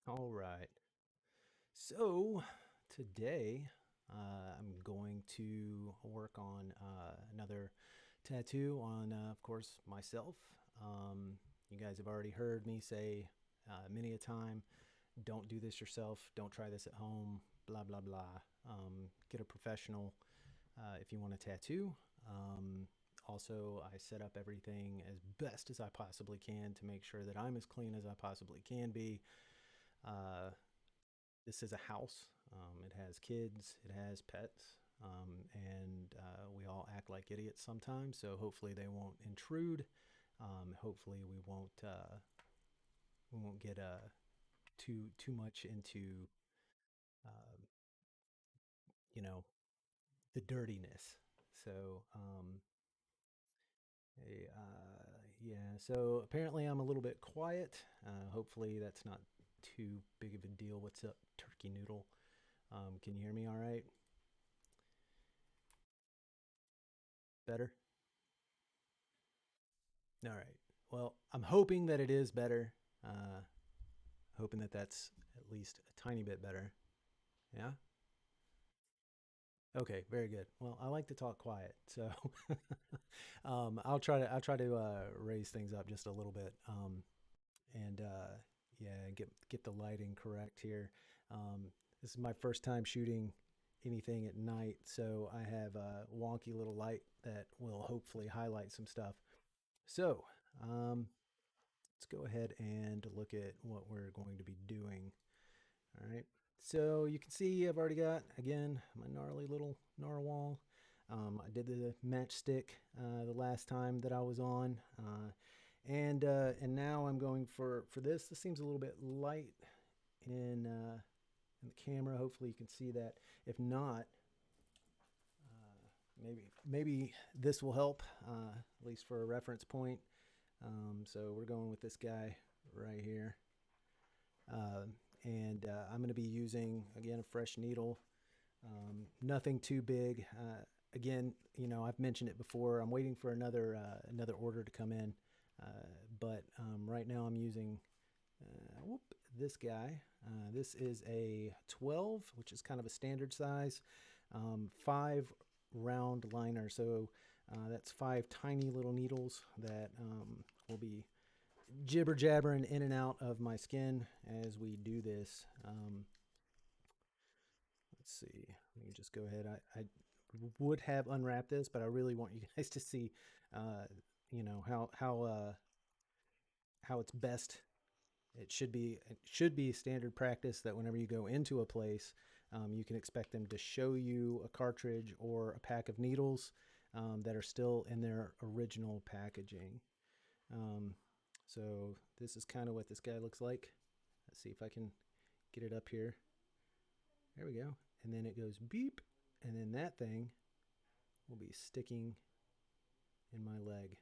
All right. So today I'm going to work on another tattoo on, of course, myself. You guys have already heard me say many a time, don't do this yourself. Don't try this at home. Blah, blah, blah. Get a professional if you want a tattoo. Um, Also, I set up everything as best as I possibly can to make sure that I'm as clean as I possibly can be. Uh, this is a house. It has kids, it has pets, and we all act like idiots sometimes. So hopefully they won't intrude. Hopefully we won't get too much into uh, you know the dirtiness. So yeah. So apparently I'm a little bit quiet. Hopefully that's not too big of a deal. What's up, Turkey Noodle? Can you hear me all right? Better? All right. Well, I'm hoping that it is better. Uh, Hoping that that's at least a tiny bit better. Yeah. Okay. Very good. Well, I like to talk quiet, so I'll try to raise things up just a little bit. And Yeah, get the lighting correct here. This is my first time shooting anything at night, so I have a wonky little light that will hopefully highlight some stuff. So, um, let's go ahead and look at what we're going to be doing. All right. So you can see I've already got, again, my gnarly little narwhal. I did the matchstick the last time that I was on. And now I'm going for this. This seems a little bit light in the camera. Hopefully you can see that. If not, maybe this will help, at least for a reference point. So we're going with this guy right here. Uh, and I'm going to be using, again, a fresh needle. Nothing too big. Again, I've mentioned it before. I'm waiting for another order to come in, but right now I'm using this guy. This is a 12, which is kind of a standard size, 5 round liner. So that's 5 tiny little needles that will be jibber jabbering in and out of my skin as we do this. Let's see. Let me just go ahead. I would have unwrapped this, but I really want you guys to see, uh, how it's best. It should be standard practice that whenever you go into a place, you can expect them to show you a cartridge or a pack of needles that are still in their original packaging. Um, so this is kind of what this guy looks like. Let's see if I can get it up here. There we go. And then it goes beep, and then that thing will be sticking in my leg.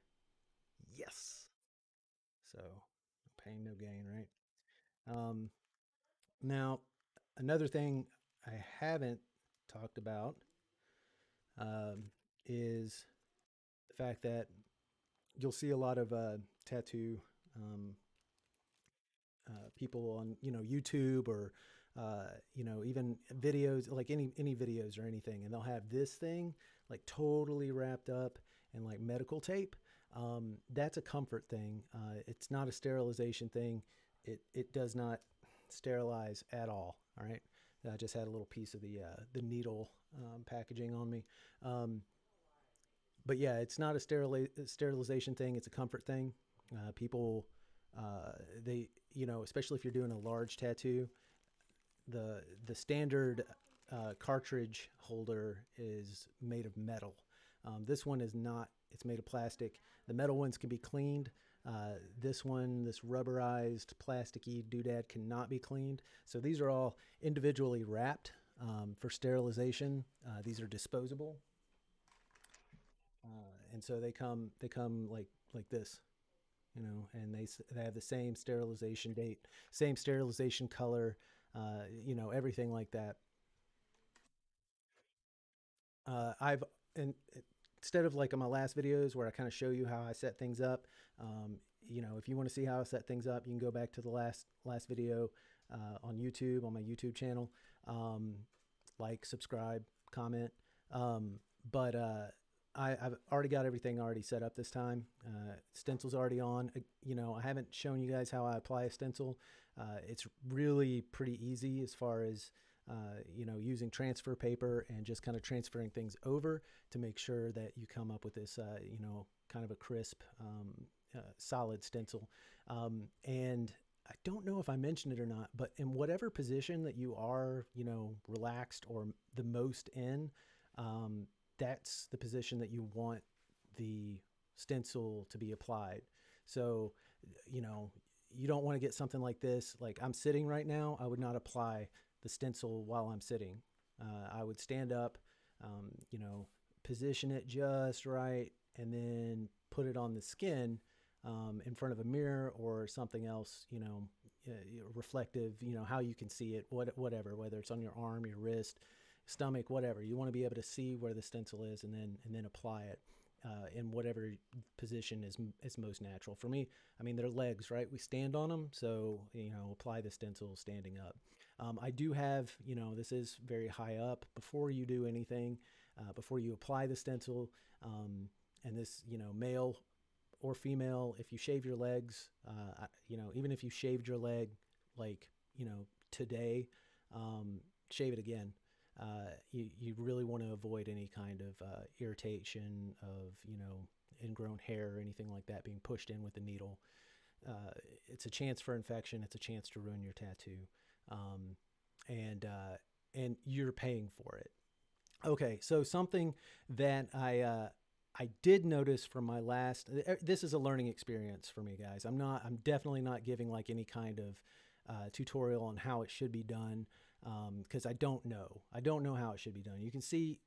Yes. So no pain, no gain, right? Um, Now, another thing I haven't talked about um, is the fact that you'll see a lot of tattoo um, people on YouTube or even videos, like any videos or anything, and they'll have this thing like totally wrapped up in like medical tape. That's a comfort thing. It's not a sterilization thing. It does not sterilize at all. All right. I just had a little piece of the needle packaging on me. Um, but yeah, it's not a sterilization thing. It's a comfort thing. People, they, especially if you're doing a large tattoo, the standard cartridge holder is made of metal. This one is not. It's made of plastic. The metal ones can be cleaned. This one, this rubberized, plasticky doodad, cannot be cleaned. So these are all individually wrapped for sterilization. These are disposable, and so they come like this, and they have the same sterilization date, same sterilization color, everything like that. I've and Instead of like on my last videos where I kind of show you how I set things up, if you want to see how I set things up, you can go back to the last video. on YouTube, on my YouTube channel. Like, subscribe, comment. But I've already got everything already set up this time. Stencil's already on. I haven't shown you guys how I apply a stencil. It's really pretty easy as far as using transfer paper and just kind of transferring things over to make sure that you come up with this, kind of a crisp, solid stencil. And I don't know if I mentioned it or not, but in whatever position that you are, relaxed or the most in, that's the position that you want the stencil to be applied. So, you don't want to get something like this. Like I'm sitting right now, I would not apply the stencil while I'm sitting. I would stand up, position it just right, and then put it on the skin in front of a mirror or something else, reflective, how you can see it, whatever, whether it's on your arm, your wrist, stomach, whatever. You want to be able to see where the stencil is and then apply it in whatever position is most natural. For me, they're legs, right? We stand on them, so apply the stencil standing up. I do have, this is very high up. Before you do anything, before you apply the stencil, and this, male or female, if you shave your legs, even if you shaved your leg like, today, shave it again. You really want to avoid any kind of irritation of, ingrown hair or anything like that being pushed in with the needle. It's a chance for infection. It's a chance to ruin your tattoo. And you're paying for it. Okay, so something that I did notice from my last, this is a learning experience for me, guys. I'm definitely not giving like any kind of tutorial on how it should be done, because I don't know how it should be done. You can see,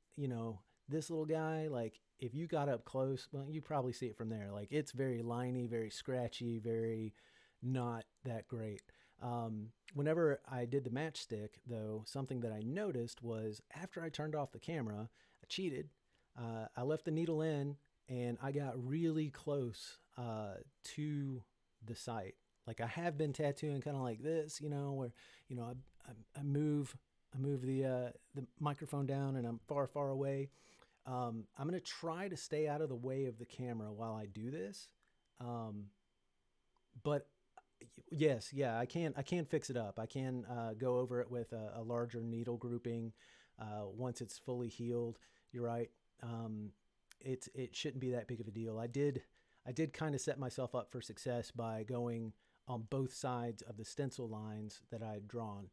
this little guy, like if you got up close, well, you probably see it from there. Like it's very liney, very scratchy, very not that great. Whenever I did the matchstick, though, something that I noticed was after I turned off the camera, I cheated. I left the needle in and I got really close to the site. Like I have been tattooing kind of like this, where, I move the microphone down and I'm far away. I'm going to try to stay out of the way of the camera while I do this. But yes, yeah, I can fix it up. I can go over it with a larger needle grouping once it's fully healed. You're right. It shouldn't be that big of a deal. I did kind of set myself up for success by going on both sides of the stencil lines that I had drawn.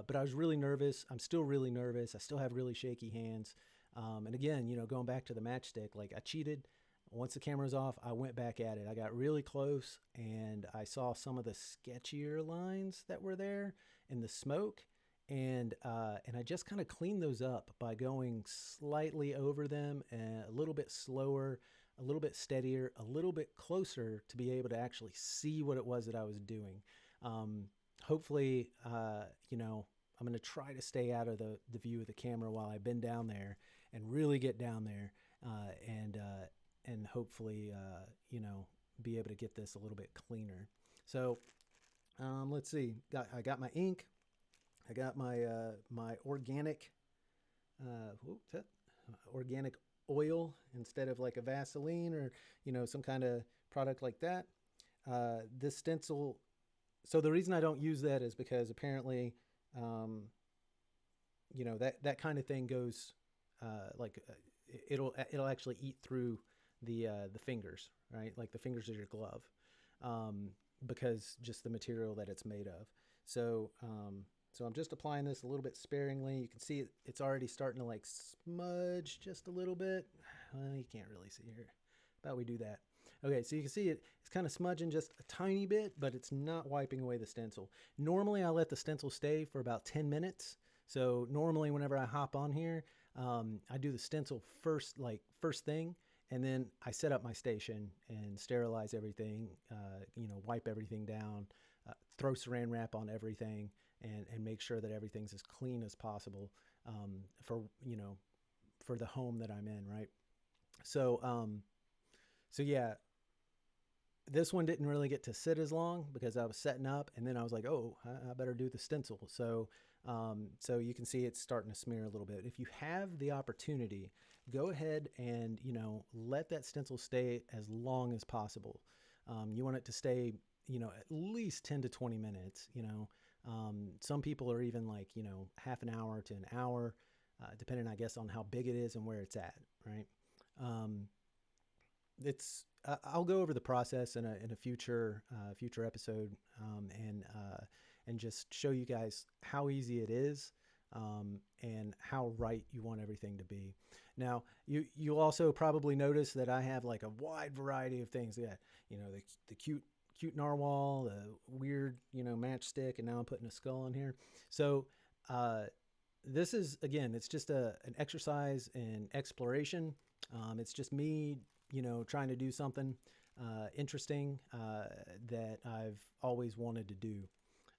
But I was really nervous. I'm still really nervous. I still have really shaky hands. And again, going back to the matchstick, like I cheated. Once the camera's off, I went back at it. I got really close and I saw some of the sketchier lines that were there in the smoke. And I just kind of cleaned those up by going slightly over them and a little bit slower, a little bit steadier, a little bit closer to be able to actually see what it was that I was doing. Hopefully, I'm going to try to stay out of the view of the camera while I bend down there and really get down there and hopefully, be able to get this a little bit cleaner. So let's see. I got my ink. I got my my organic organic oil instead of like a Vaseline or some kind of product like that. This stencil. So the reason I don't use that is because apparently, that kind of thing goes it'll actually eat through the fingers, right? Like the fingers of your glove, because just the material that it's made of. So I'm just applying this a little bit sparingly. You can see it's already starting to like smudge just a little bit. Well, you can't really see here. How about we do that? Okay, so you can see it's kind of smudging just a tiny bit, but it's not wiping away the stencil. Normally, I let the stencil stay for about 10 minutes. So normally, whenever I hop on here, I do the stencil first thing, and then I set up my station and sterilize everything, wipe everything down, throw saran wrap on everything, and make sure that everything's as clean as possible for the home that I'm in, right? So yeah, This one didn't really get to sit as long because I was setting up, and then I was like, oh, I better do the stencil. So you can see it's starting to smear a little bit. If you have the opportunity, go ahead and let that stencil stay as long as possible. You want it to stay at least 10 to 20 minutes. Some people are even like half an hour to an hour, depending, I guess, on how big it is and where it's at. Right. Um, it's I'll go over the process in a future episode, and just show you guys how easy it is, and how right you want everything to be. Now, you'll also probably notice that I have like a wide variety of things. Yeah, the cute narwhal, the weird matchstick, and now I'm putting a skull on here. So uh, this is, again, it's just an exercise in exploration. It's just me, trying to do something interesting that I've always wanted to do.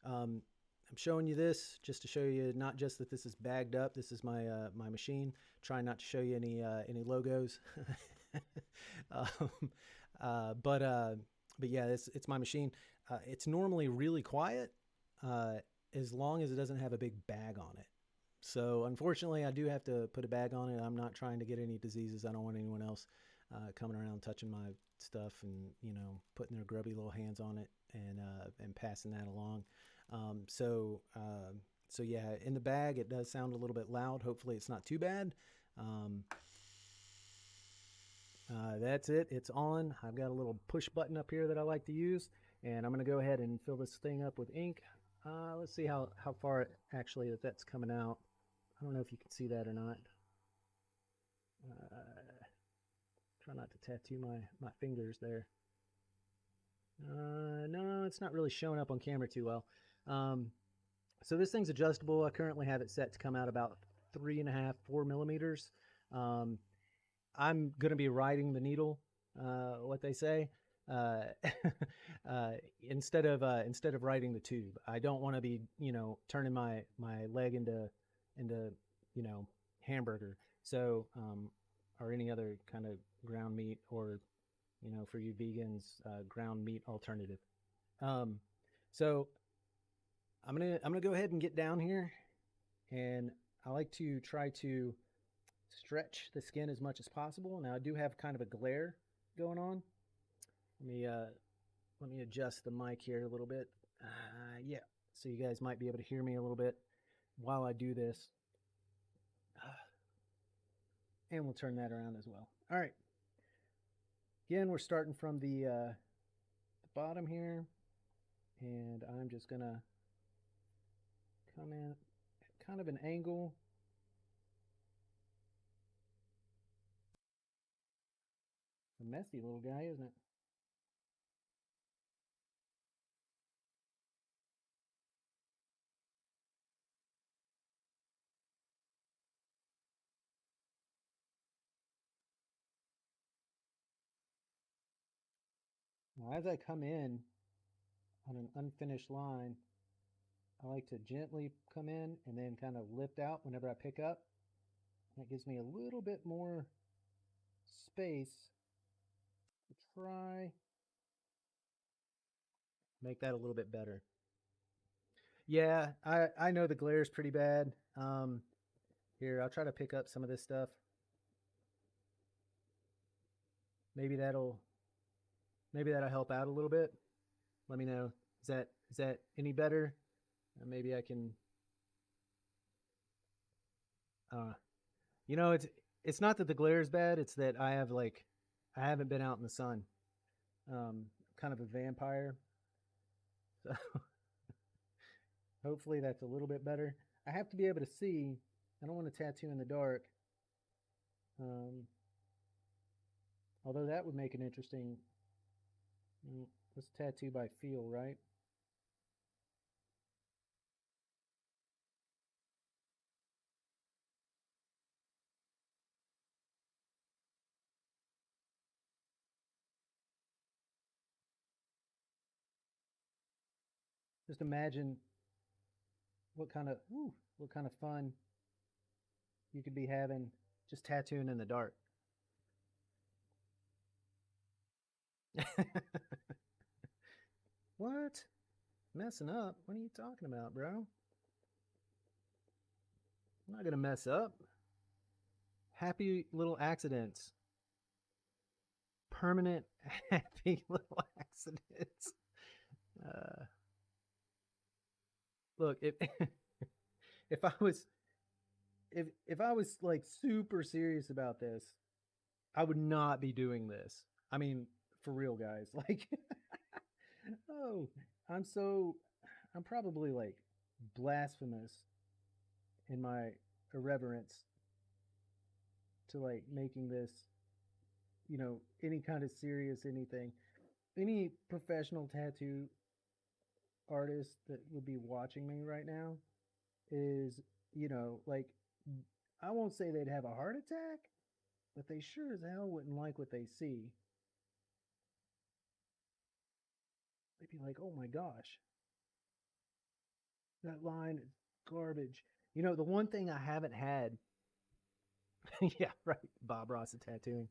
Um, I'm showing you this just to show you not just that this is bagged up. This is my machine. Trying not to show you any logos, um, uh, but uh, but yeah, it's my machine. It's normally really quiet, uh, as long as it doesn't have a big bag on it. So unfortunately, I do have to put a bag on it. I'm not trying to get any diseases. I don't want anyone else coming around touching my stuff and putting their grubby little hands on it and passing that along. So yeah, in the bag it does sound a little bit loud. Hopefully it's not too bad. Um, that's it. It's on. I've got a little push button up here that I like to use, and I'm going to go ahead and fill this thing up with ink. Let's see how far actually that's coming out. I don't know if you can see that or not. Try not to tattoo my fingers there. No, it's not really showing up on camera too well. Um, so this thing's adjustable. I currently have it set to come out about 3.5, 4 millimeters. Um, I'm going to be riding the needle, what they say, uh, uh, instead of riding the tube. I don't want to be, turning my leg into hamburger. So, or any other kind of ground meat, or for you vegans, ground meat alternative. Um, so I'm gonna go ahead and get down here, and I like to try to stretch the skin as much as possible. Now I do have kind of a glare going on. Let me adjust the mic here a little bit. Yeah, so you guys might be able to hear me a little bit while I do this, and we'll turn that around as well. All right. Again, we're starting from the bottom here, and I'm just gonna come in at kind of an angle. A messy little guy, isn't it? Now, as I come in on an unfinished line, I like to gently come in and then kind of lift out whenever I pick up. That gives me a little bit more space to try make that a little bit better. Yeah, I know the glare is pretty bad. Here, I'll try to pick up some of this stuff. Maybe that'll maybe that'll help out a little bit. Let me know. Is that any better? Maybe I can. Uh, it's not that the glare is bad. It's that I haven't been out in the sun. Kind of a vampire. So hopefully that's a little bit better. I have to be able to see. I don't want to tattoo in the dark. Um, Although that would make an interesting. Let's tattoo by feel, right? Just imagine what kind of fun you could be having just tattooing in the dark. What? Messing up? What are you talking about, bro? I'm not gonna mess up. Happy little accidents. Permanent happy little accidents. Uh, look, if I was if I was like super serious about this, I would not be doing this. I mean, for real, guys. Like, oh, I'm so I'm probably like blasphemous in my irreverence to like making this, any kind of serious anything. Any professional tattoo artist that would be watching me right now is, like, I won't say they'd have a heart attack, but they sure as hell wouldn't like what they see. They'd be like, oh my gosh, that line is garbage. The one thing I haven't had, yeah, right, Bob Ross of tattooing.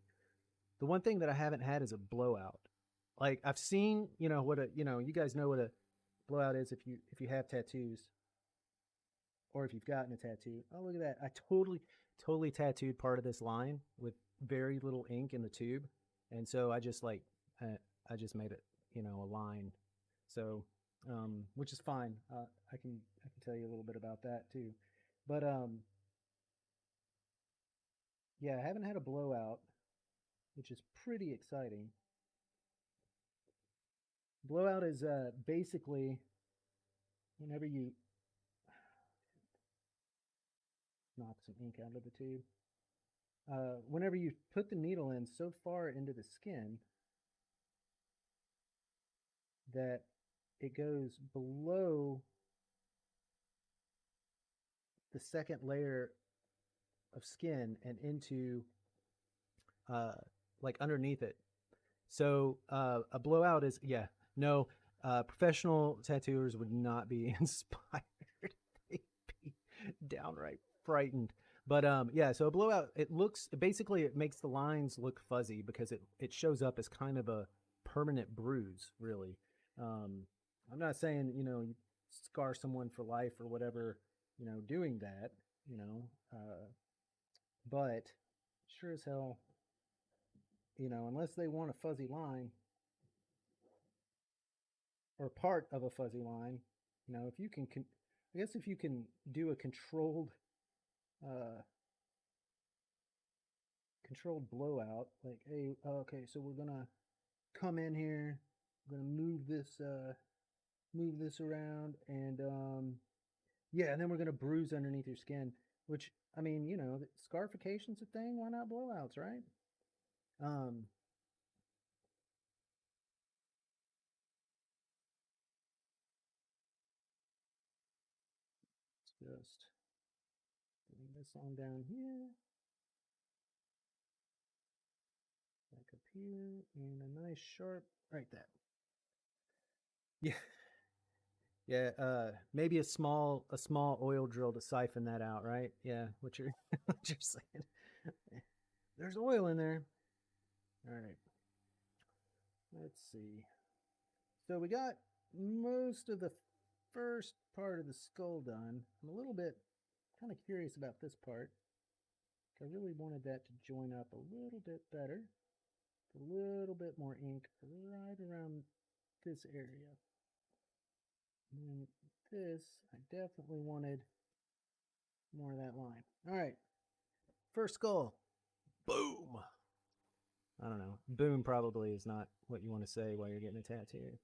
The one thing that I haven't had is a blowout. Like I've seen, what a, you guys know what a blowout is if you have tattoos or if you've gotten a tattoo. Oh, look at that. I totally tattooed part of this line with very little ink in the tube. And so I just like I just made it, a line. So which is fine. I can tell you a little bit about that too. But yeah, I haven't had a blowout, which is pretty exciting. Blowout is basically whenever you knock some ink out of the tube. Whenever you put the needle in so far into the skin that it goes below the second layer of skin and into uh, like underneath it. So a blowout is, yeah, no, professional tattooers would not be inspired. They'd be downright frightened. But yeah, so a blowout, it makes the lines look fuzzy because it shows up as kind of a permanent bruise, really. Um, I'm not saying, you scar someone for life or whatever, doing that, you know, uh, but sure as hell, unless they want a fuzzy line or part of a fuzzy line, if you can, I guess if you can do a uh, controlled blowout, like, hey, okay, so we're gonna come in here, we're gonna move this around, and yeah, and then we're gonna bruise underneath your skin. Which I mean, scarification's a thing. Why not blowouts, right? Um, let's just bring this on down here, back up here, and a nice sharp right there. Yeah, yeah. Maybe a small oil drill to siphon that out, right? Yeah, what you're what you're saying. There's oil in there. All right. Let's see. So we got most of the first part of the skull done. I'm a little bit kind of curious about this part. I really wanted that to join up a little bit better. A little bit more ink right around this area. And this, I definitely wanted more of that line. All right, first skull. Boom. I don't know. Boom probably is not what you want to say while you're getting a tattoo.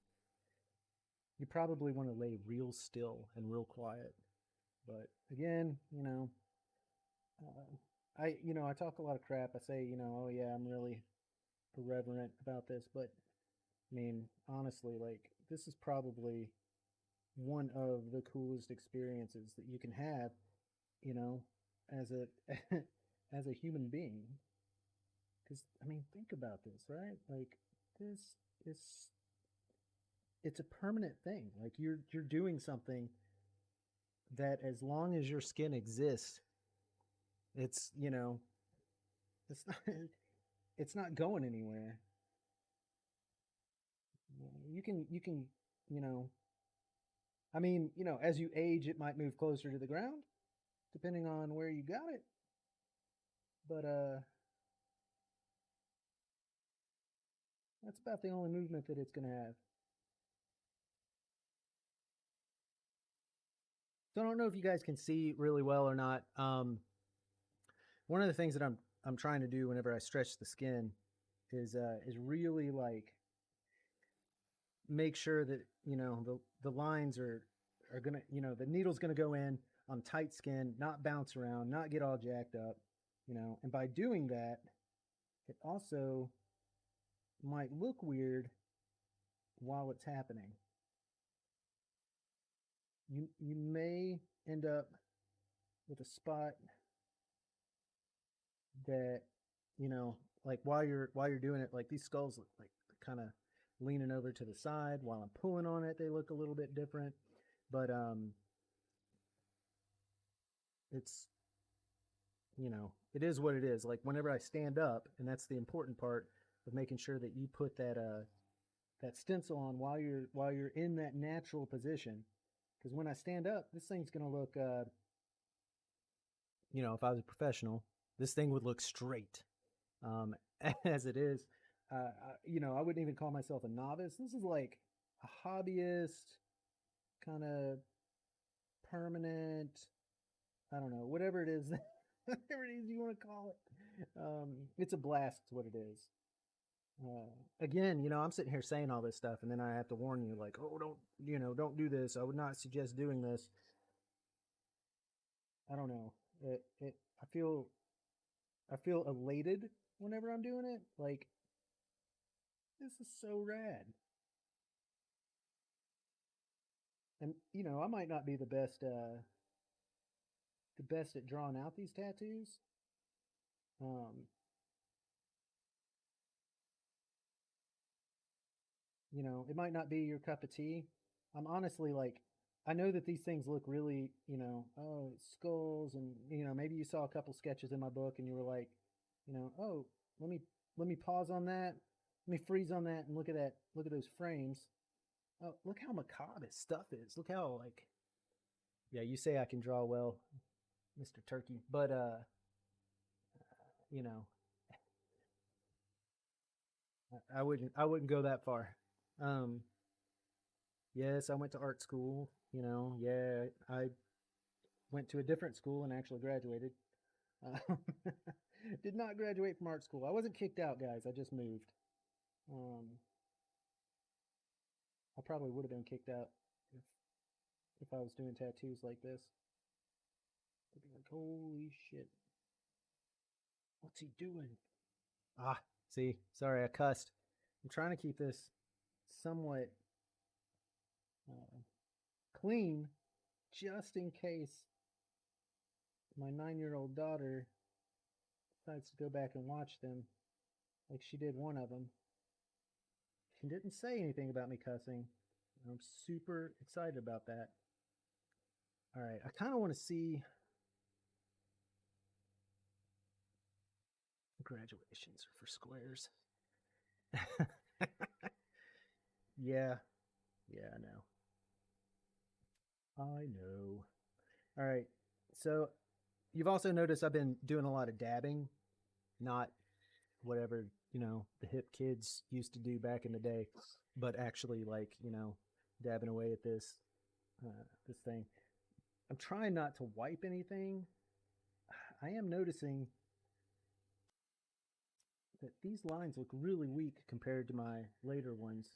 You probably want to lay real still and real quiet. But again, I talk a lot of crap. I say, oh yeah, I'm really irreverent about this, but I mean, honestly, like this is probably one of the coolest experiences that you can have, you know, as a as a human being. Because I mean, think about this, right? Like this is it's a permanent thing. Like you're doing something that as long as your skin exists, it's it's not it's not going anywhere. You can you know, I mean, as you age, it might move closer to the ground, depending on where you got it. But that's about the only movement that it's going to have. So I don't know if you guys can see really well or not. One of the things that I'm trying to do whenever I stretch the skin is really like make sure that the lines are gonna the needle's gonna go in on tight skin, not bounce around, not get all jacked up, And by doing that, it also might look weird while it's happening. You may end up with a spot that like while you're doing it, like these skulls look like kind of leaning over to the side while I'm pulling on it. They look a little bit different, but it's it is what it is. Like whenever I stand up, and that's the important part of making sure that you put that stencil on while you're in that natural position. Because when I stand up, this thing's gonna look if I was a professional, this thing would look straight. Um, as it is, I wouldn't even call myself a novice. This is like a hobbyist, kind of permanent. I don't know, whatever it is, whatever it is you want to call it. It's a blast. It's what it is. Again, I'm sitting here saying all this stuff, and then I have to warn you, like, oh, don't do this. I would not suggest doing this. I don't know. I feel elated whenever I'm doing it. Like, this is so rad. And I might not be the best at drawing out these tattoos. Um, it might not be your cup of tea. I'm honestly like, I know that these things look really, oh, it's skulls, and maybe you saw a couple sketches in my book, and you were like, oh, let me pause on that, let me freeze on that, and look at those frames. Oh, look how macabre his stuff is. Look how like, yeah, you say I can draw well, Mr. Turkey, but you know, I wouldn't go that far. Um, yes, I went to art school. Yeah, I went to a different school and actually graduated. Uh, did not graduate from art school. I wasn't kicked out, guys. I just moved. Um, I probably would have been kicked out if I was doing tattoos like this. I'd be like, holy shit, what's he doing? Ah, see, sorry, I cussed. I'm trying to keep this somewhat uh, clean, just in case my 9-year-old daughter decides to go back and watch them, like she did one of them. She didn't say anything about me cussing. I'm super excited about that. All right, I kind of want to see graduations are for squares. Yeah, yeah, I know. I know. All right, so you've also noticed I've been doing a lot of dabbing, not whatever the hip kids used to do back in the day, but actually like dabbing away at this thing. I'm trying not to wipe anything. I am noticing that these lines look really weak compared to my later ones.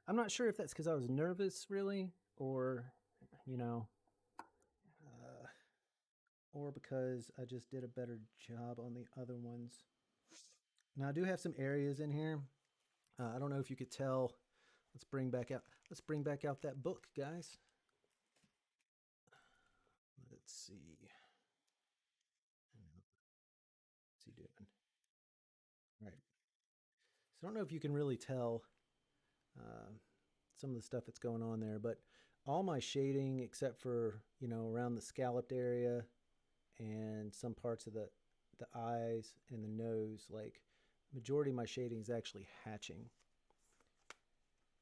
I'm not sure if that's because I was nervous, really, or you know, uh, or because I just did a better job on the other ones. Now I do have some areas in here. I don't know if you could tell. Let's bring back out that book, guys. Let's see. What's he doing? All right. So I don't know if you can really tell uh, some of the stuff that's going on there, but all my shading, except for around the scalloped area and some parts of the eyes and the nose, like majority of my shading is actually hatching.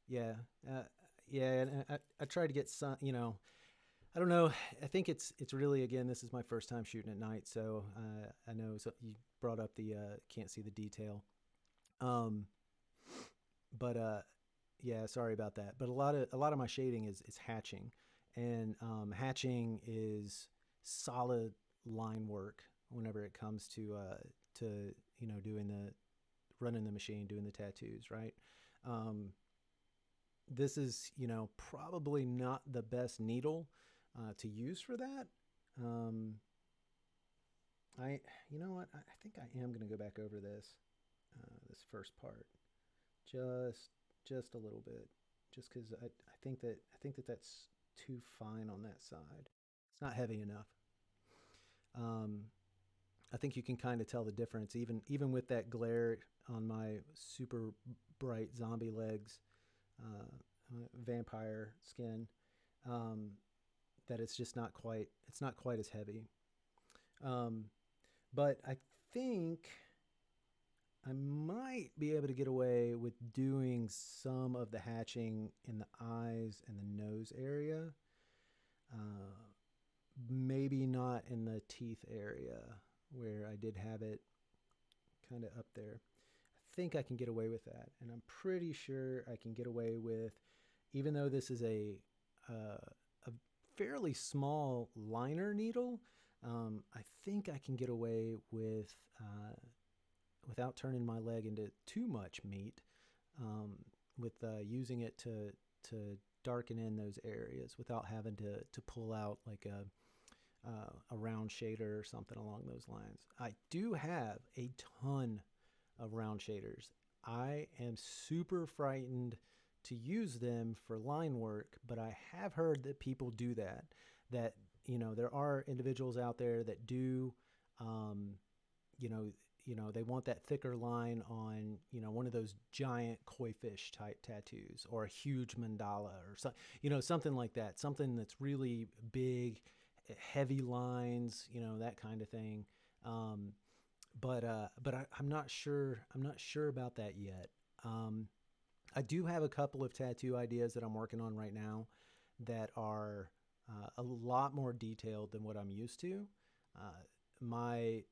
Yeah, uh, yeah, and I try to get some, I don't know. I think it's really, again, this is my first time shooting at night, so I know, so you brought up the can't see the detail. Um, but yeah, sorry about that. But a lot of my shading is hatching, and hatching is solid line work whenever it comes to doing the running the machine, doing the tattoos, right? Um, this is probably not the best needle to use for that. Um, I you know what I think I am going to go back over this first part just just a little bit, just because I think that that's too fine on that side. It's not heavy enough. Um, I think you can kind of tell the difference, even with that glare on my super bright zombie legs, vampire skin. Um, that it's not quite as heavy. Um, but I think I might be able to get away with doing some of the hatching in the eyes and the nose area. Uh, Maybe not in the teeth area where I did have it kind of up there. I think I can get away with that, and I'm pretty sure I can get away with, even though this is a fairly small liner needle. I think I can get away with without turning my leg into too much meat, um, with using it to darken in those areas without having to pull out like a round shader or something along those lines. I do have a ton of round shaders. I am super frightened to use them for line work, but I have heard that people do that. That there are individuals out there that do, um, you know, they want that thicker line on one of those giant koi fish type tattoos, or a huge mandala, or something like that, something that's really big, heavy lines, that kind of thing. Um, but I'm not sure. I'm not sure about that yet. Um, I do have a couple of tattoo ideas that I'm working on right now that are a lot more detailed than what I'm used to. Uh, my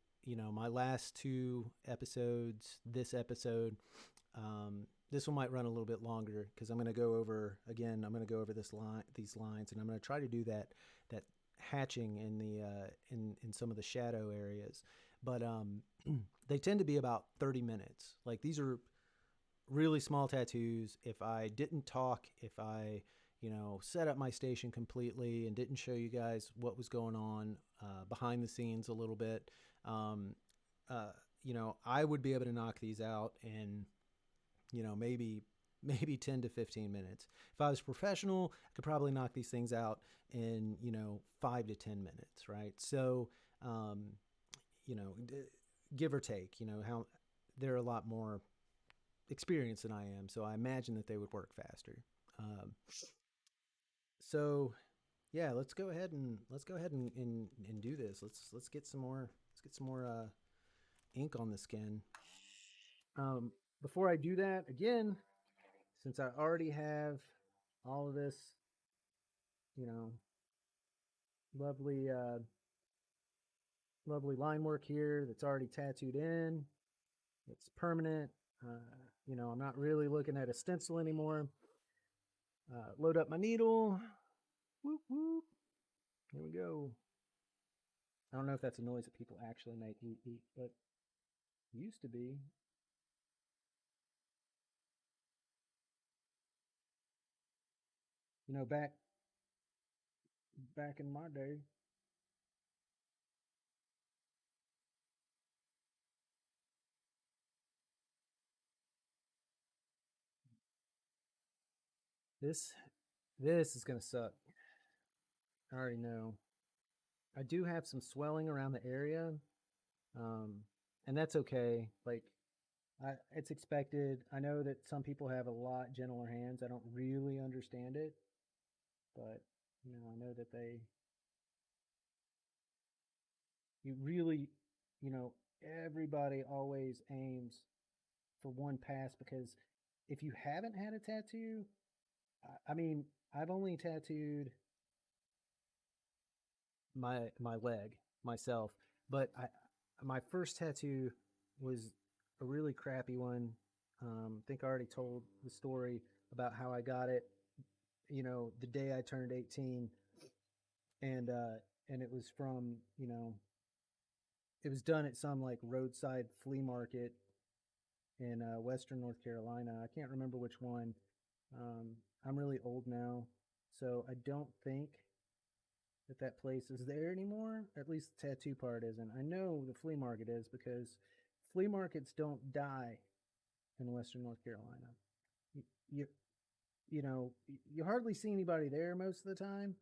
my last two episodes, this episode, this one might run a little bit longer because I'm going to go over again. I'm going to go over these lines, and I'm going to try to do that hatching in the in some of the shadow areas. But they tend to be about 30 minutes. Like, these are really small tattoos. If I didn't talk, if I set up my station completely and didn't show you guys what was going on behind the scenes a little bit, um, uh, I would be able to knock these out in maybe 10 to 15 minutes. If I was professional, I could probably knock these things out in 5 to 10 minutes, right? So um, you know, give or take, how they're a lot more experienced than I am, so I imagine that they would work faster. Um, so yeah, let's go ahead and do this. Let's get some more. Let's get some more ink on the skin. Um, Before I do that, again, since I already have all of this, you know, lovely, lovely line work here that's already tattooed in, it's permanent. I'm not really looking at a stencil anymore. Load up my needle. Whoop whoop. Here we go. I don't know if that's a noise that people actually make, but it used to be. Back in my day. This this is gonna suck. I already know. I do have some swelling around the area, um, and that's okay. Like, it's expected. I know that some people have a lot gentler hands. I don't really understand it, but I know that you really, you know, everybody always aims for one pass, because if you haven't had a tattoo, I mean, I've only tattooed my leg myself, but my first tattoo was a really crappy one. I think I already told the story about how I got it. The day I turned 18, and it was from it was done at some like roadside flea market in Western North Carolina. I can't remember which one. I'm really old now, so I don't think that place is there anymore. At least the tattoo part isn't. I know the flea market is because flea markets don't die in Western North Carolina. You, you, you hardly see anybody there most of the time.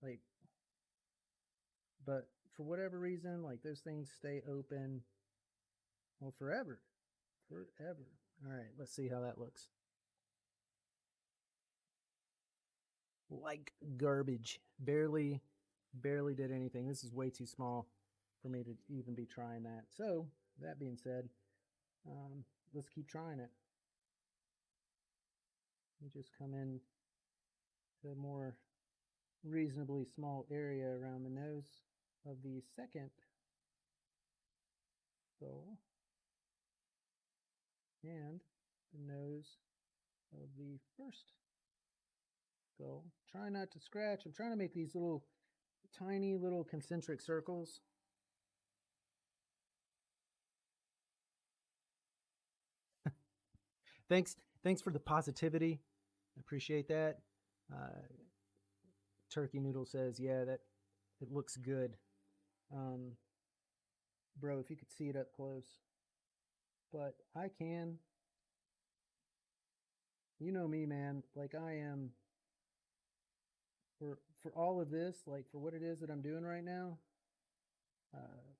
Like, but for whatever reason, like those things stay open, well, forever, forever. All right, let's see how that looks. Like garbage. Barely did anything. This is way too small for me to even be trying that. So that being said, let's keep trying it. We just come in to a more reasonably small area around the nose of the second skull and the nose of the first skull. Try not to scratch. I'm trying to make these little tiny little concentric circles. Thanks for the positivity. I appreciate that. Uh, Turkey Noodle says, "Yeah, that it looks good." Um, Bro, if you could see it up close, but I can. You know me, man. Like I am for all of this, like for what it is that I'm doing right now. Uh,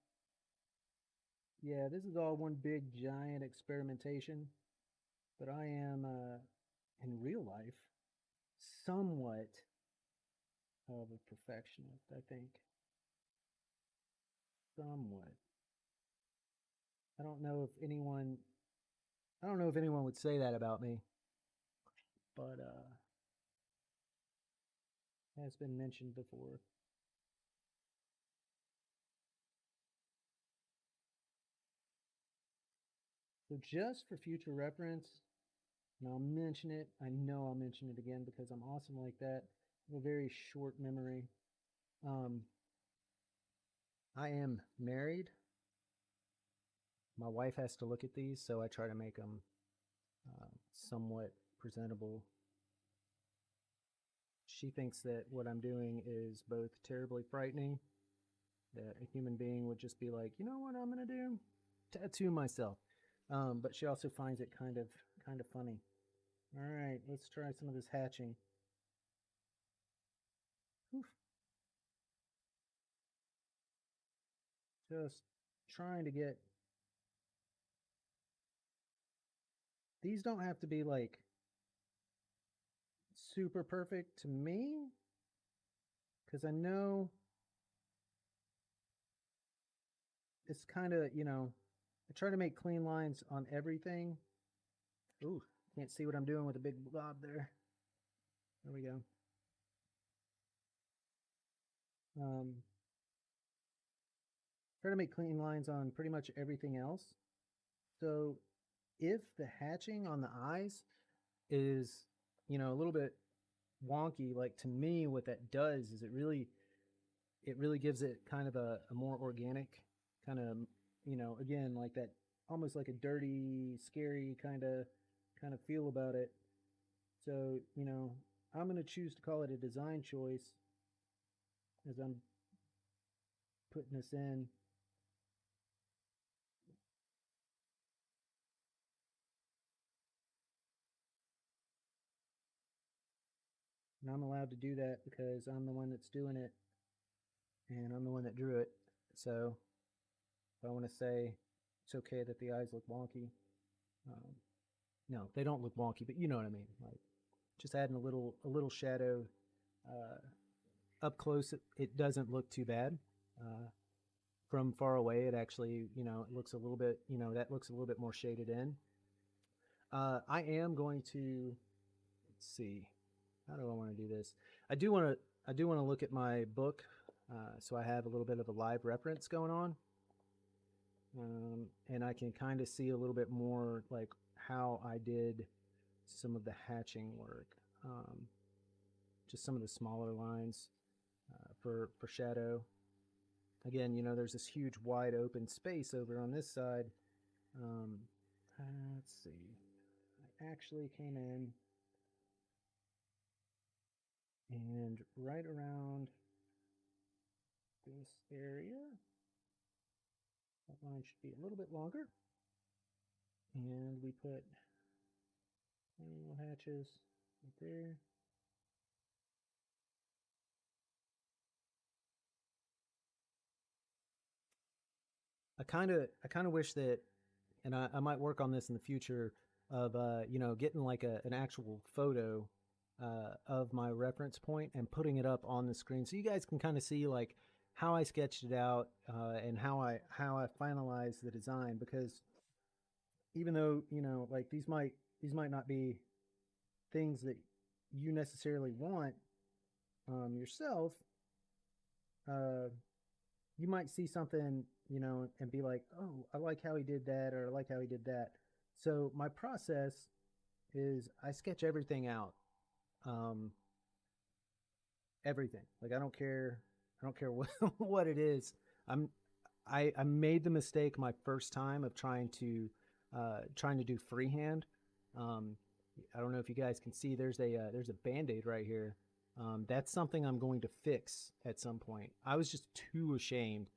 yeah, this is all one big giant experimentation. But I am in real life somewhat of a perfectionist. I think somewhat. I don't know if anyone. I don't know if anyone would say that about me, but has been mentioned before. So just for future reference, and I'll mention it. I know I'll mention it again because I'm awesome like that. I have a very short memory. Um, I am married. My wife has to look at these, so I try to make them somewhat presentable. She thinks that what I'm doing is both terribly frightening, that a human being would just be like, you know what I'm gonna do? Tattoo myself. But she also finds it kind of funny. All right, let's try some of this hatching. Oof. Just trying to get these don't have to be like super perfect to me because I know it's kind of, I try to make clean lines on everything. Ooh, can't see what I'm doing with a big blob there. There we go. Um, Try to make clean lines on pretty much everything else. So if the hatching on the eyes is, a little bit wonky, like to me, what that does is it really gives it kind of a more organic kind of, again, like that almost like a dirty, scary kind of feel about it. So, I'm going to choose to call it a design choice as I'm putting this in. And I'm allowed to do that because I'm the one that's doing it and I'm the one that drew it. So if I want to say it's okay that the eyes look wonky, um, no, they don't look wonky, but you know what I mean. Like just adding a little shadow up close. It doesn't look too bad. From far away, it actually, it looks a little bit, that looks a little bit more shaded in. I am going to, let's see. how do I want to do this? I do want to I do want to look at my book, so I have a little bit of a live reference going on, and I can kind of see a little bit more like how I did some of the hatching work, um, just some of the smaller lines for shadow. Again, there's this huge wide open space over on this side. Um, let's see. I actually came in and right around this area, that line should be a little bit longer. And we put little hatches right there. I kind of wish that, and I might work on this in the future of getting like an actual photo of my reference point and putting it up on the screen so you guys can kind of see like how I sketched it out and how I finalized the design, because even though like these might not be things that you necessarily want yourself, uh, you might see something, and be like, oh, I like how he did that, or I like how he did that. So my process is I sketch everything out. Um, Everything. Like I don't care what what it is. I'm I made the mistake my first time of trying to do freehand. Um, I don't know if you guys can see. There's a band-aid right here. That's something I'm going to fix at some point. I was just too ashamed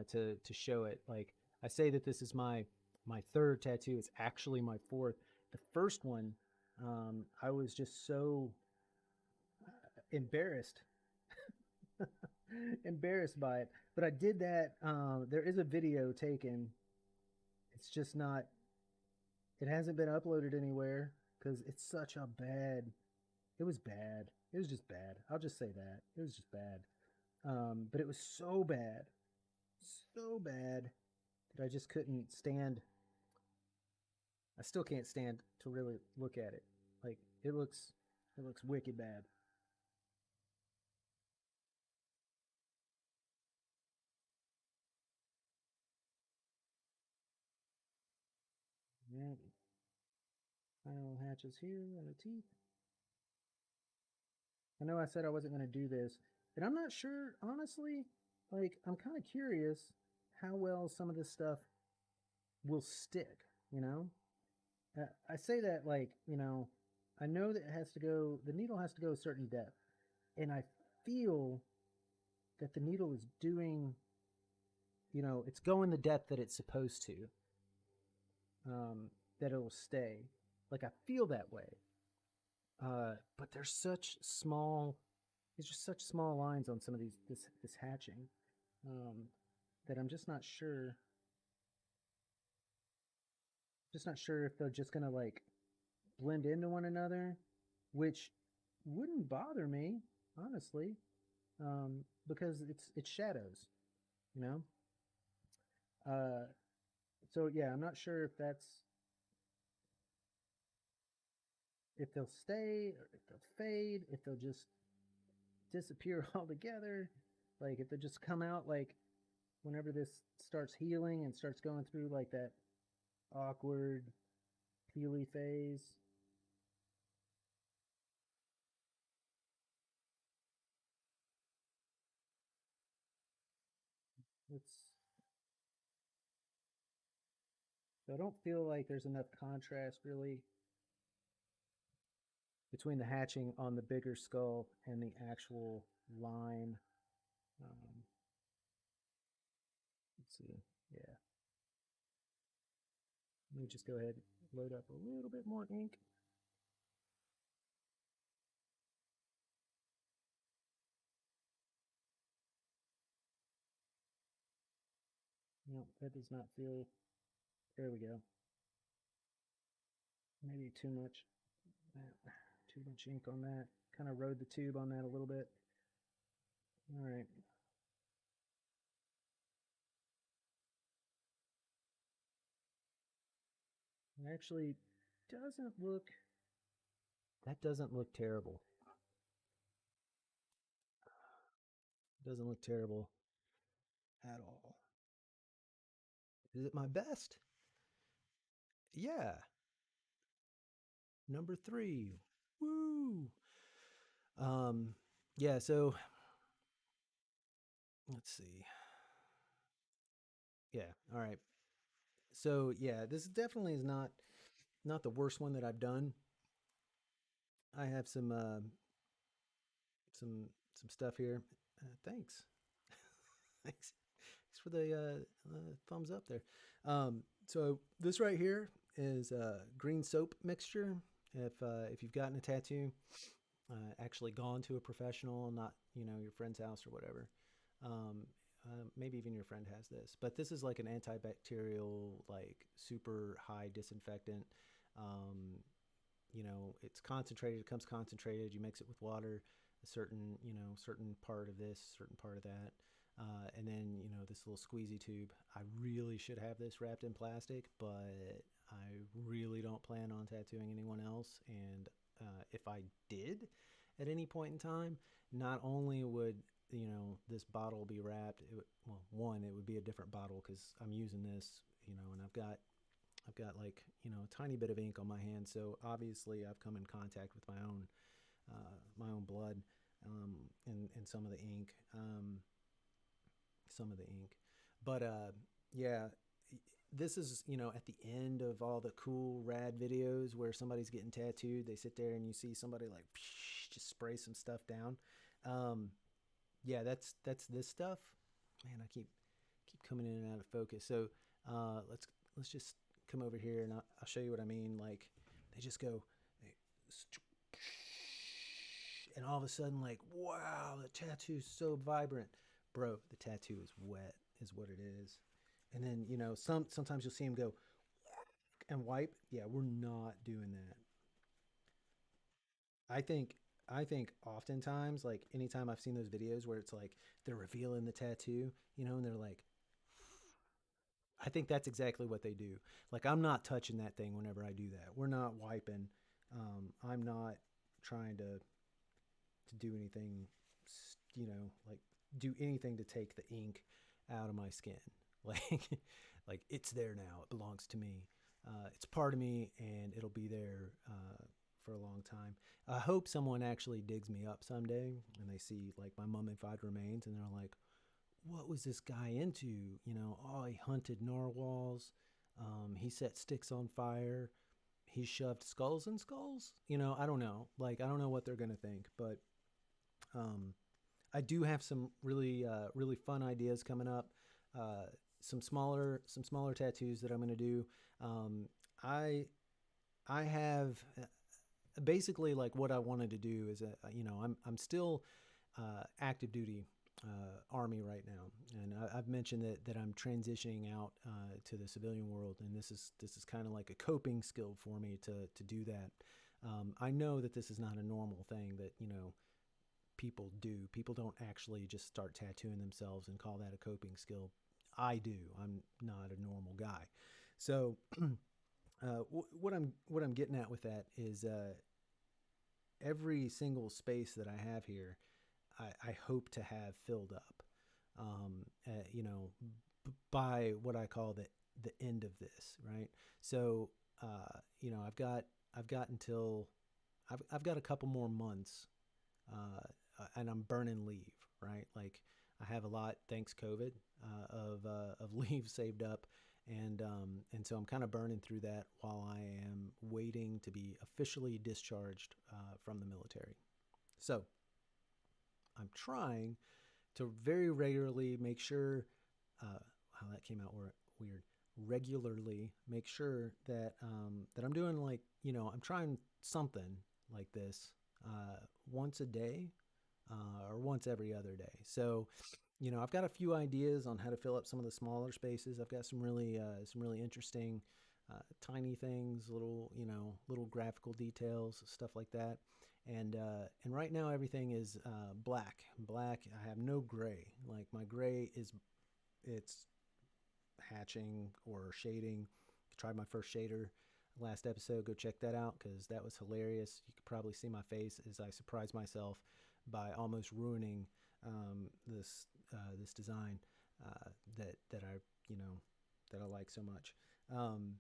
to show it. Like I say that this is my third tattoo. It's actually my fourth. The first one, I was just so embarrassed embarrassed by it. But I did that. There is a video taken. It's just not. It hasn't been uploaded anywhere because it's such a bad. It was bad. It was just bad. I'll just say that it was just bad. But it was so bad that I just couldn't stand. I still can't stand to really look at it. Like it looks wicked bad. Yeah, final hatches here on the teeth. I know I said I wasn't going to do this, and I'm not sure, honestly. Like, I'm kind of curious how well some of this stuff will stick, you know? I say that, like, I know that the needle has to go a certain depth, and I feel that the needle is doing, it's going the depth that it's supposed to, that it'll stay. Like, I feel that way. But there's just such small lines on some of this hatching, um, that I'm just not sure if they're just gonna like blend into one another, which wouldn't bother me, honestly, because it's shadows, you know. Uh, so yeah, I'm not sure if they'll stay or if they'll fade, if they'll just disappear altogether, like if they just come out like whenever this starts healing and starts going through like that awkward peely phase. It's So I don't feel like there's enough contrast really between the hatching on the bigger skull and the actual line. Um, let's see. Yeah. Let me just go ahead and load up a little bit more ink. No, that does not feel. There we go. Maybe too much. Too much ink on that. Kind of rode the tube on that a little bit. All right. It actually doesn't look. That doesn't look terrible. Doesn't look terrible at all. Is it my best? Yeah. Number 3. Woo. Um, yeah, so let's see. Yeah, all right. So yeah, this definitely is not the worst one that I've done. I have some stuff here. Thanks. Thanks. Thanks for the thumbs up there. So this right here is green soap mixture. If you've gotten a tattoo, actually gone to a professional, not your friend's house or whatever. Um, Maybe even your friend has this, but this is like an antibacterial, like super high disinfectant. Um, it's concentrated. It comes concentrated. You mix it with water, a certain part of this, certain part of that, and then this little squeezy tube. I really should have this wrapped in plastic, but I really don't plan on tattooing anyone else. And if I did, at any point in time, not only would this bottle be wrapped, well, one, it would be a different bottle because I'm using this, and I've got like a tiny bit of ink on my hand, so obviously I've come in contact with my own blood, and some of the ink. But yeah, this is at the end of all the cool rad videos where somebody's getting tattooed. They sit there and you see somebody like just spray some stuff down. Um, yeah, that's this stuff. Man, I keep coming in and out of focus. So let's just come over here and I'll show you what I mean. Like they just go, they, and all of a sudden, like, wow, the tattoo's so vibrant, bro. The tattoo is wet, is what it is. And then sometimes you'll see him go and wipe. Yeah, we're not doing that. I think I think oftentimes, like anytime I've seen those videos where it's like they're revealing the tattoo, and they're like, I think that's exactly what they do. Like I'm not touching that thing whenever I do that. We're not wiping. I'm not trying to do anything, like do anything to take the ink out of my skin. Like, like it's there now. It belongs to me. It's part of me, and it'll be there for a long time. I hope someone actually digs me up someday, and they see like my mummified remains, and they're like, "What was this guy into?" Oh, he hunted narwhals. He set sticks on fire. He shoved skulls in skulls. I don't know. Like, I don't know what they're gonna think, but um, I do have some really fun ideas coming up. Uh, some smaller tattoos that I'm going to do. Um, I I have basically like what I wanted to do is I'm still active duty army right now, and I've mentioned that I'm transitioning out to the civilian world, and this is kind of like a coping skill for me to do that. I know that this is not a normal thing that people do. People don't actually just start tattooing themselves and call that a coping skill. I do. I'm not a normal guy. So what I'm getting at with that is every single space that I have here, I hope to have filled up. By what I call the end of this, right? So I've got until I've got a couple more months, uh, and I'm burning leave, right? Like I have a lot, thanks COVID, of leave saved up, and so I'm kind of burning through that while I am waiting to be officially discharged from the military. So I'm trying to very regularly make sure, how that came out weird. Regularly make sure that I'm doing like I'm trying something like this once a day or once every other day. So I've got a few ideas on how to fill up some of the smaller spaces. I've got some really interesting tiny things, little graphical details, stuff like that. And right now everything is black. Black. I have no gray. Like my gray is it's hatching or shading. Tried my first shader last episode. Go check that out because that was hilarious. You could probably see my face as I surprised myself by almost ruining this design that I that I like so much. Um,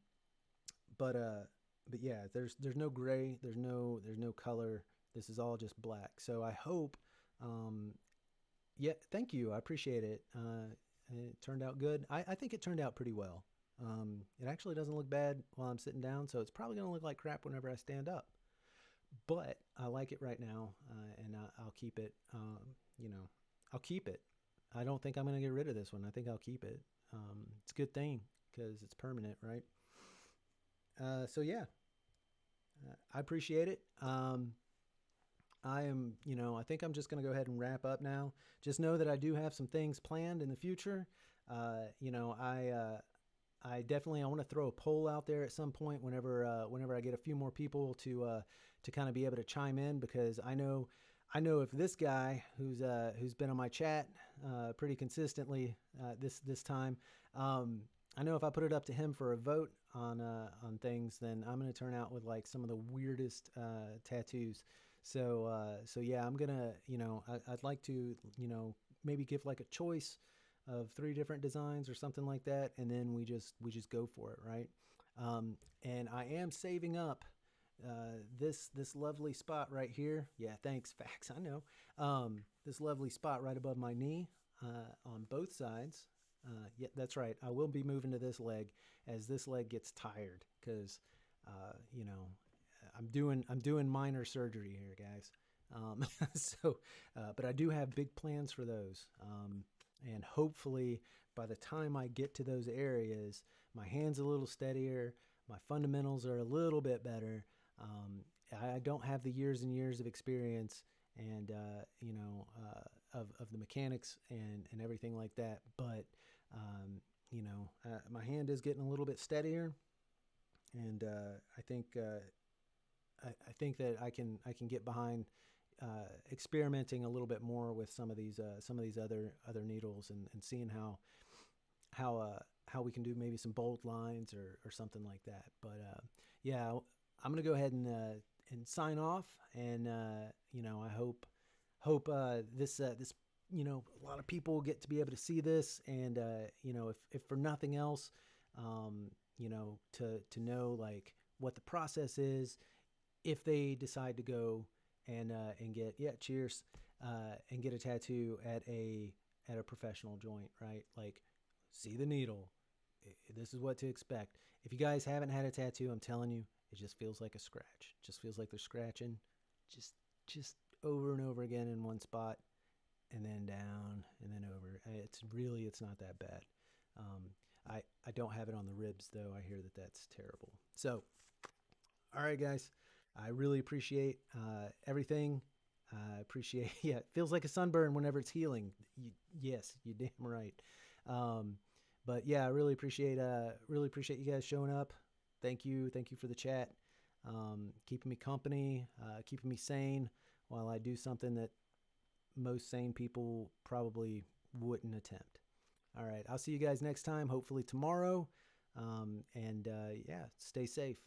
but uh, but yeah, there's no gray, there's no color. This is all just black. So I hope, um, yeah, thank you. I appreciate it. It turned out good. I think it turned out pretty well. It actually doesn't look bad while I'm sitting down, so it's probably going to look like crap whenever I stand up. But I like it right now, and I'll keep it. I'll keep it. I don't think I'm going to get rid of this one. I think I'll keep it. It's a good thing because it's permanent, right? So yeah, I appreciate it. I am, I think I'm just going to go ahead and wrap up now. Just know that I do have some things planned in the future. I definitely I want to throw a poll out there at some point whenever I get a few more people to kind of be able to chime in because I know if this guy who's been on my chat pretty consistently this time. I know if I put it up to him for a vote on things, then I'm gonna turn out with like some of the weirdest tattoos. So yeah, I'm gonna I'd like to maybe give like a choice of three different designs or something like that, and then we just go for it, right? And I am saving up this lovely spot right here. Yeah, thanks, facts. I know. This lovely spot right above my knee on both sides. Yeah, that's right. I will be moving to this leg as this leg gets tired because, you know, I'm doing minor surgery here, guys. So, but I do have big plans for those. And hopefully, by the time I get to those areas, my hand's a little steadier, my fundamentals are a little bit better. I don't have the years and years of experience and of the mechanics and everything like that, but my hand is getting a little bit steadier, and I think that I can get behind experimenting a little bit more with some of these other needles and seeing how we can do maybe some bold lines or something like that. But yeah, I'm gonna go ahead and sign off, and I hope this a lot of people will get to be able to see this, and if for nothing else, to know like what the process is if they decide to go and get, yeah, cheers, and get a tattoo at a professional joint, right? Like, see the needle. This is what to expect. If you guys haven't had a tattoo, I'm telling you, it just feels like a scratch. It just feels like they're scratching, just just over and over again in one spot, and then down, and then over. It's not that bad. Um, I don't have it on the ribs though. I hear that that's terrible. So, all right, guys, I really appreciate everything. I appreciate. Yeah, it feels like a sunburn whenever it's healing. Yes, you damn right. Um, but yeah, I really appreciate you guys showing up. Thank you for the chat. Keeping me company, keeping me sane while I do something that most sane people probably wouldn't attempt. All right, I'll see you guys next time. Hopefully tomorrow. And yeah, stay safe.